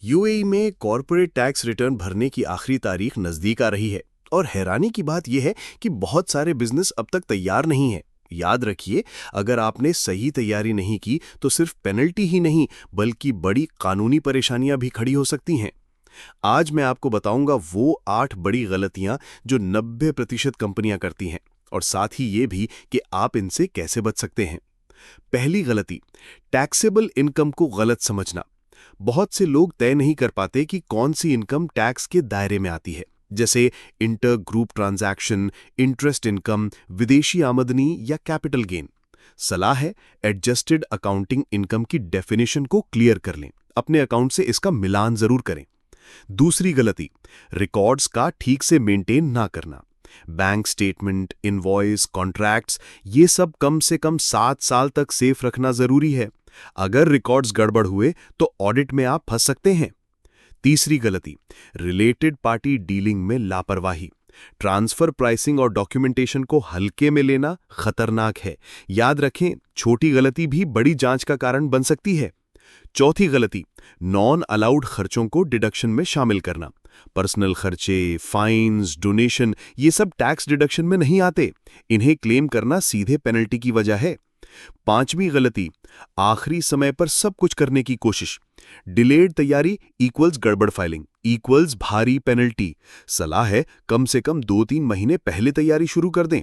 UAE में corporate tax return भरने की आखिरी तारीख नजदीक आ रही है और हैरानी की बात यह है कि बहुत सारे बिजनेस अब तक तैयार नहीं हैं। याद रखिए, अगर आपने सही तैयारी नहीं की तो सिर्फ पेनल्टी ही नहीं बल्कि बड़ी कानूनी परेशानियां भी खड़ी हो सकती हैं। आज मैं आपको बताऊंगा वो 8 बड़ी गलतियां जो 90% कंपनियां करती हैं और साथ ही ये भी कि आप इनसे कैसे बच सकते हैं। पहली गलती, टैक्सेबल इनकम को गलत समझना। बहुत से लोग तय नहीं कर पाते कि कौन सी इनकम टैक्स के दायरे में आती है, जैसे inter group transaction, interest income, विदेशी आमदनी या कैपिटल गेन। सलाह है, एडजस्टेड अकाउंटिंग इनकम की डेफिनेशन को क्लियर कर लें, अपने अकाउंट से इसका मिलान जरूर करें। दूसरी गलती, रिकॉर्ड्स का ठीक से मेंटेन ना करना। बैंक स्टेटमेंट, इनवॉइस, कॉन्ट्रैक्ट्स, ये सब कम से कम 7 साल तक सेफ रखना जरूरी है। अगर रिकॉर्ड्स गड़बड़ हुए तो ऑडिट में आप फंस सकते हैं। तीसरी गलती, रिलेटेड पार्टी डीलिंग में लापरवाही। ट्रांसफर प्राइसिंग और डॉक्यूमेंटेशन को हल्के में लेना खतरनाक है। याद रखें, छोटी गलती भी बड़ी जांच का कारण बन सकती है। चौथी गलती, नॉन अलाउड खर्चों को डिडक्शन में शामिल करना। पर्सनल खर्चे, फाइन्स, डोनेशन, ये सब टैक्स डिडक्शन में नहीं आते। इन्हें क्लेम करना सीधे पेनल्टी की वजह है। पांचवी गलती, आखिरी समय पर सब कुछ करने की कोशिश। डिलेड तैयारी इक्वल्स गड़बड़ फाइलिंग इक्वल्स भारी पेनल्टी। सलाह है, कम से कम 2-3 महीने पहले तैयारी शुरू कर दें।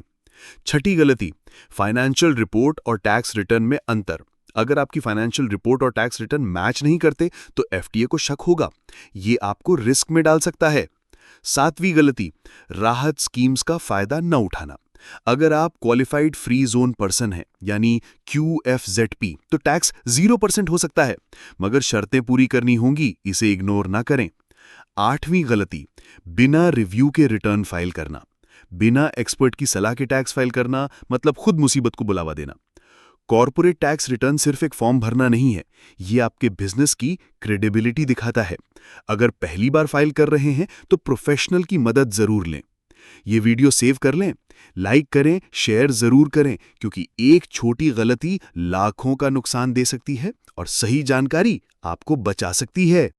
छठी गलती, फाइनेंशियल रिपोर्ट और टैक्स रिटर्न में अंतर। अगर आपकी फाइनेंशियल रिपोर्ट और टैक्स रिटर्न मैच नहीं करते तो एफटीए को शक होगा। ये आपको रिस्क में डाल सकता है। सातवीं गलती, राहत स्कीम्स का फायदा न उठाना। अगर आप क्वालिफाइड फ्री जोन पर्सन हैं, यानी QFZP, तो टैक्स 0% हो सकता है, मगर शर्तें पूरी करनी होंगी, इसे इग्नोर ना करें। आठवीं गलती, बिना रिव्यू के रिटर्न फाइल करना। बिना एक्सपर्ट की सलाह के टैक्स फाइल करना मतलब खुद मुसीबत को बुलावा देना। कॉर्पोरेट टैक्स रिटर्न सिर्फ एक फॉर्म भरना नहीं है, ये आपके बिजनेस की क्रेडिबिलिटी दिखाता है। अगर पहली बार फाइल कर रहे हैं तो प्रोफेशनल की मदद जरूर लें। ये वीडियो सेव कर लें, लाइक करें, शेयर जरूर करें, क्योंकि एक छोटी गलती लाखों का नुकसान दे सकती है और सही जानकारी आपको बचा सकती है।